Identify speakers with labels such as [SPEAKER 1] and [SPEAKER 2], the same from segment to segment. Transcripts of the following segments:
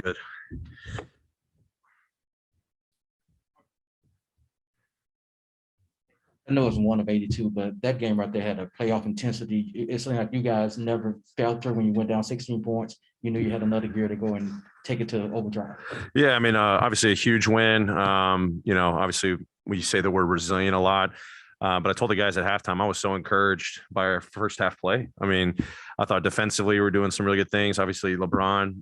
[SPEAKER 1] Good.
[SPEAKER 2] I know it's one of 82, but that game right there had a playoff intensity. It seemed like you guys never faltered when you went down 16 points. You knew you had another gear to go and take it to overdrive.
[SPEAKER 1] Yeah, I mean, obviously a huge win. Obviously we say the word resilient a lot. But I told the guys at halftime, I was so encouraged by our first half play. I mean, I thought defensively we were doing some really good things. Obviously, LeBron,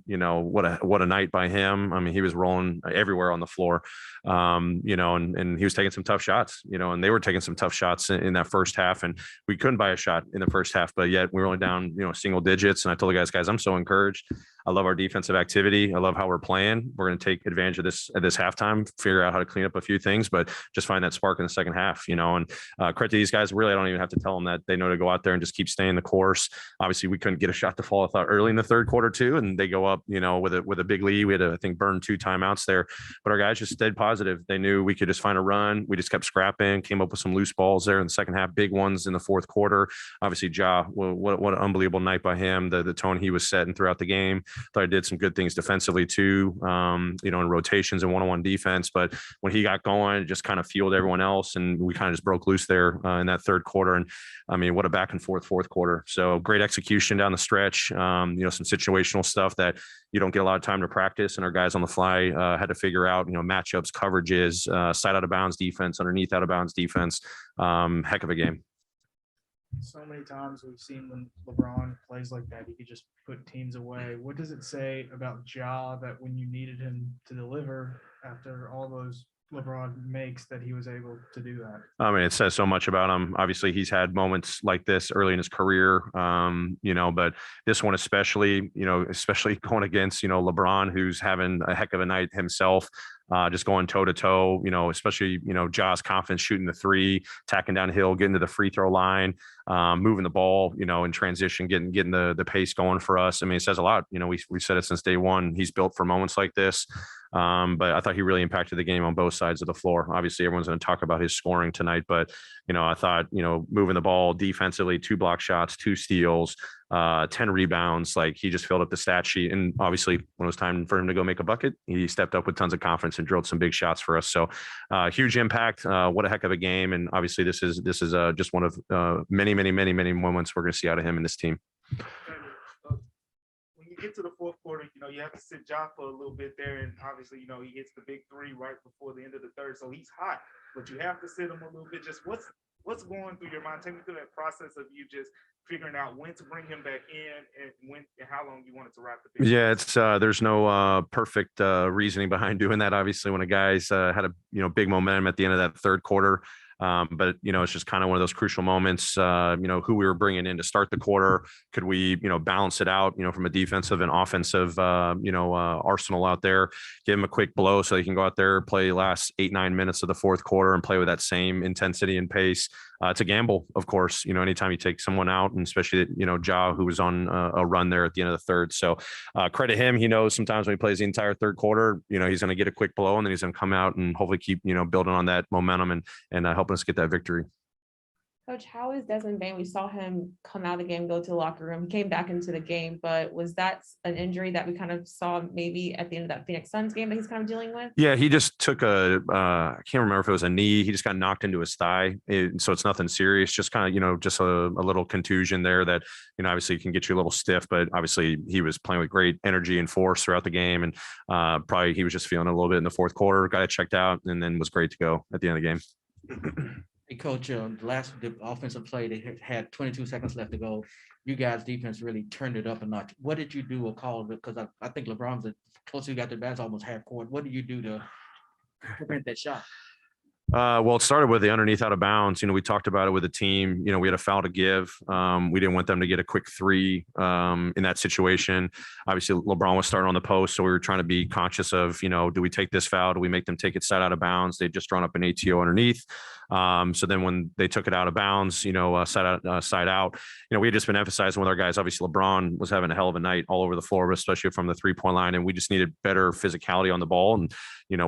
[SPEAKER 1] what a night by him. I mean, he was rolling everywhere on the floor, and he was taking some tough shots, and they were taking some tough shots in that first half. And we couldn't buy a shot in the first half, but yet we were only down, single digits. And I told the guys, I'm so encouraged. I love our defensive activity. I love how we're playing. We're going to take advantage of this at this halftime, figure out how to clean up a few things, but just find that spark in the second half, and credit to these guys. Really, I don't even have to tell them that. They know to go out there and just keep staying the course. Obviously, we couldn't get a shot to fall, I thought, early in the third quarter too, and they go up, with a big lead. We had to, I think, burn 2 timeouts there, but our guys just stayed positive. They knew we could just find a run. We just kept scrapping, came up with some loose balls there in the second half, big ones in the fourth quarter. Obviously, Ja, what an unbelievable night by him. The tone he was setting throughout the game. Thought I did some good things defensively too, in rotations and one-on-one defense. But when he got going, it just kind of fueled everyone else, and we kind of just broke loose there in that third quarter. And I mean, what a back and forth fourth quarter. So great execution down the stretch. Some situational stuff that you don't get a lot of time to practice, and our guys on the fly had to figure out, matchups, coverages, side out of bounds defense, underneath out of bounds defense. Heck of a game.
[SPEAKER 3] So many times we've seen when LeBron plays like that, he could just put teams away. What does it say about Ja that when you needed him to deliver after all those LeBron makes, that he was able to do that?
[SPEAKER 1] I mean, it says so much about him. Obviously, he's had moments like this early in his career, but this one especially going against, LeBron, who's having a heck of a night himself. Just going toe to toe, especially, Ja's confidence shooting the 3, tacking downhill, getting to the free throw line, moving the ball, in transition, getting the pace going for us. I mean, it says a lot. We've said it since day one. He's built for moments like this. But I thought he really impacted the game on both sides of the floor. Obviously, everyone's going to talk about his scoring tonight, but, I thought, moving the ball defensively, 2 block shots, 2 steals, 10 rebounds, like he just filled up the stat sheet. And obviously when it was time for him to go make a bucket, he stepped up with tons of confidence and drilled some big shots for us. So huge impact. What a heck of a game. And obviously this is just one of many moments we're going to see out of him and this team.
[SPEAKER 4] When you get to the fourth quarter, you have to sit Ja for a little bit there. And obviously, he hits the big 3 right before the end of the third. So he's hot, but you have to sit him a little bit. Just what's going through your mind? Take me through that process of you just figuring out when to bring him back in and how long you want it to wrap the big.
[SPEAKER 1] Yeah, it's there's no perfect reasoning behind doing that. Obviously, when a guy's had a big momentum at the end of that third quarter. But it's just kind of one of those crucial moments, who we were bringing in to start the quarter. Could we, balance it out, from a defensive and offensive, arsenal out there, give him a quick blow so he can go out there, play last 8-9 minutes of the fourth quarter and play with that same intensity and pace. It's a gamble, of course, anytime you take someone out, and especially, Ja, who was on a run there at the end of the third. So credit him. He knows sometimes when he plays the entire third quarter, he's going to get a quick blow and then he's going to come out and hopefully keep, building on that momentum and helping us get that victory.
[SPEAKER 5] Coach, how is Desmond Bane? We saw him come out of the game, go to the locker room. He came back into the game, but was that an injury that we kind of saw maybe at the end of that Phoenix Suns game that he's kind of dealing with?
[SPEAKER 1] Yeah, he just took I can't remember if it was a knee. He just got knocked into his thigh. So it's nothing serious, just kind of, just a little contusion there that, obviously can get you a little stiff, but obviously he was playing with great energy and force throughout the game. And probably he was just feeling a little bit in the fourth quarter, got it checked out, and then was great to go at the end of the game.
[SPEAKER 2] Hey, Coach, the offensive play, they had 22 seconds left to go. You guys' defense really turned it up a notch. What did you do or call it? Because I think LeBron's the closer you got to the bat, almost half court. What did you do to prevent that shot?
[SPEAKER 1] Well, it started with the underneath out of bounds. We talked about it with the team. We had a foul to give. We didn't want them to get a quick 3 in that situation. Obviously, LeBron was starting on the post, so we were trying to be conscious of, do we take this foul? Do we make them take it side out of bounds? They just drawn up an ATO underneath. So then when they took it out of bounds, side out, we had just been emphasizing with our guys. Obviously, LeBron was having a hell of a night all over the floor, especially from the 3-point line, and we just needed better physicality on the ball. And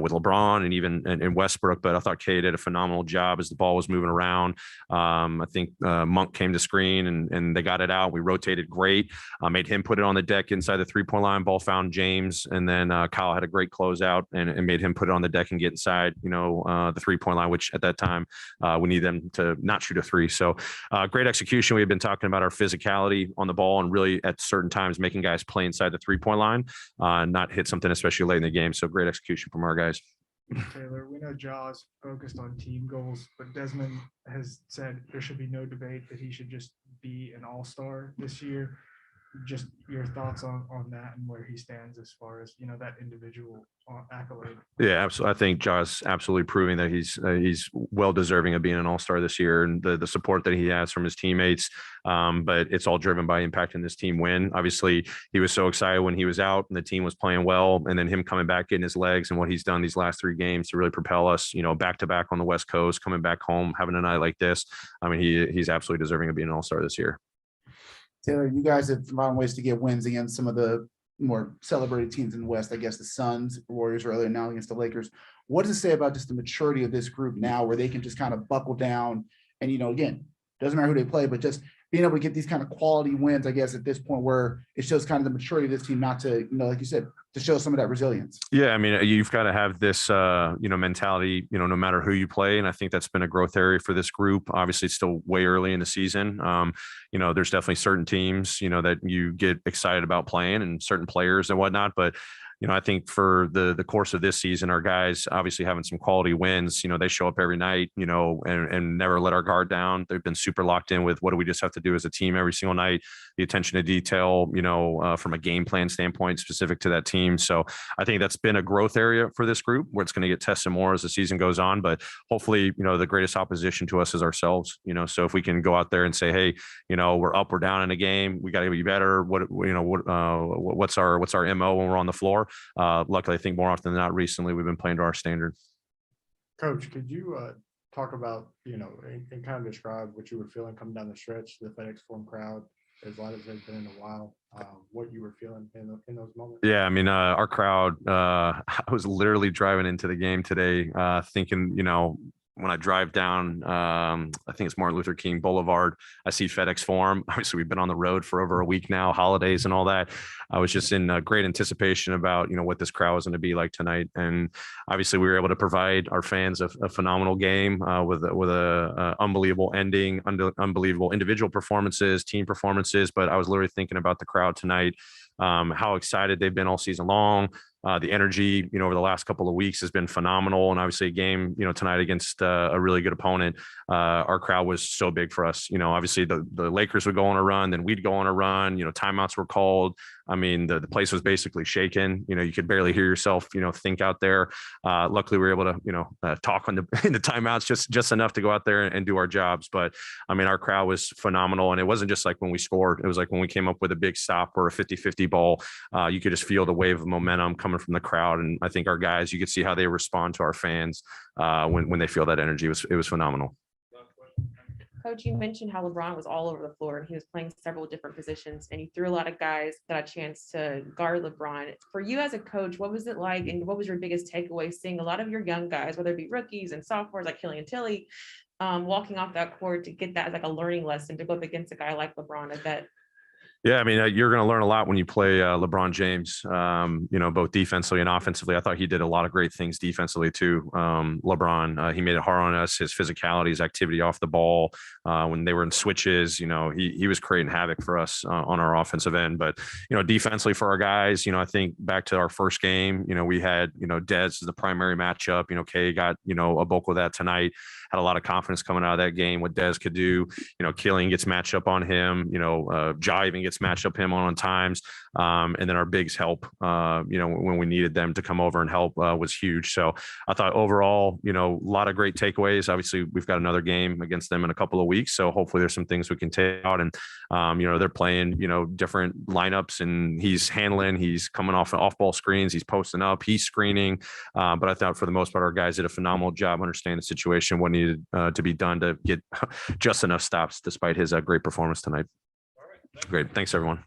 [SPEAKER 1] with LeBron and even in Westbrook, but I thought Kay did a phenomenal job as the ball was moving around. I think Monk came to screen and they got it out. We rotated great. Made him put it on the deck inside the 3-point line. Ball found James, and then Kyle had a great closeout and made him put it on the deck and get inside, the 3-point line, which at that time we need them to not shoot a 3. So great execution. We had been talking about our physicality on the ball and really at certain times making guys play inside the 3-point line, not hit something, especially late in the game. So great execution from our guys.
[SPEAKER 3] Taylor, we know Jaws focused on team goals, but Desmond has said there should be no debate that he should just be an all-star this year. Just your thoughts on that and where he stands as far as, that individual accolade.
[SPEAKER 1] Yeah, absolutely. I think Josh absolutely proving that he's well deserving of being an all-star this year, and the support that he has from his teammates. But it's all driven by impacting this team win. Obviously, he was so excited when he was out and the team was playing well, and then him coming back, getting his legs, and what he's done these last 3 games to really propel us, back to back on the West Coast, coming back home, having a night like this. I mean, he's absolutely deserving of being an all-star this year.
[SPEAKER 6] Taylor, you guys have found ways to get wins against some of the more celebrated teams in the West. I guess the Suns, Warriors earlier, now against the Lakers. What does it say about just the maturity of this group now, where they can just kind of buckle down and, again, doesn't matter who they play, but just being able to get these kind of quality wins, I guess, at this point where it shows kind of the maturity of this team, not to, like you said, to show some of that resilience.
[SPEAKER 1] Yeah, I mean, you've got to have this, mentality, no matter who you play. And I think that's been a growth area for this group. Obviously, it's still way early in the season. There's definitely certain teams, that you get excited about playing and certain players and whatnot. But I think for the course of this season, our guys obviously having some quality wins, they show up every night, and never let our guard down. They've been super locked in with what do we just have to do as a team every single night, the attention to detail, from a game plan standpoint specific to that team. So I think that's been a growth area for this group where it's going to get tested more as the season goes on. But hopefully, the greatest opposition to us is ourselves, so if we can go out there and say, hey, we're up, we're down in a game, we got to be better. What's our MO when we're on the floor? Luckily, I think more often than not recently we've been playing to our standard.
[SPEAKER 7] Coach, could you talk about, and kind of describe what you were feeling coming down the stretch, the FedExForum crowd, as loud as they've been in a while, what you were feeling in those moments?
[SPEAKER 1] Yeah, I mean, our crowd, I was literally driving into the game today thinking, when I drive down, I think it's Martin Luther King Boulevard, I see FedExForum. Obviously, we've been on the road for over a week now, holidays and all that. I was just in great anticipation about, what this crowd was going to be like tonight. And obviously, we were able to provide our fans a phenomenal game with a unbelievable ending, unbelievable individual performances, team performances. But I was literally thinking about the crowd tonight, how excited they've been all season long. The energy, over the last couple of weeks has been phenomenal. And obviously a game, tonight against a really good opponent, our crowd was so big for us. Obviously the Lakers would go on a run, then we'd go on a run, timeouts were called. I mean, the place was basically shaken. You could barely hear yourself, think out there. Luckily we were able to, talk in the timeouts just enough to go out there and do our jobs. But I mean, our crowd was phenomenal. And it wasn't just like when we scored, it was like when we came up with a big stop or a 50-50 ball, you could just feel the wave of momentum coming from the crowd. And I think our guys, you could see how they respond to our fans when they feel that energy. It was phenomenal.
[SPEAKER 5] Coach, you mentioned how LeBron was all over the floor and he was playing several different positions, and you threw a lot of guys that had a chance to guard LeBron. For you as a coach, what was it like, and what was your biggest takeaway seeing a lot of your young guys, whether it be rookies and sophomores like Killian Tilly, walking off that court to get that as like a learning lesson to go up against a guy like LeBron? I bet.
[SPEAKER 1] Yeah, I mean, you're going to learn a lot when you play LeBron James, both defensively and offensively. I thought he did a lot of great things defensively too. LeBron, he made it hard on us, his physicality, his activity off the ball. When they were in switches, he was creating havoc for us on our offensive end. But, defensively for our guys, I think back to our first game, we had, Dez as the primary matchup. Kay got, a bulk of that tonight. Had a lot of confidence coming out of that game, what Dez could do. Killian gets matched up on him. Ja even gets gets matched up him on times. And then our bigs help, when we needed them to come over and help was huge. So I thought overall, a lot of great takeaways. Obviously, we've got another game against them in a couple of weeks. So hopefully there's some things we can take out. And, they're playing, different lineups, and he's handling, he's coming off ball screens, he's posting up, he's screening. But I thought for the most part, our guys did a phenomenal job understanding the situation, what needed to be done to get just enough stops despite his great performance tonight. Great. Thanks, everyone.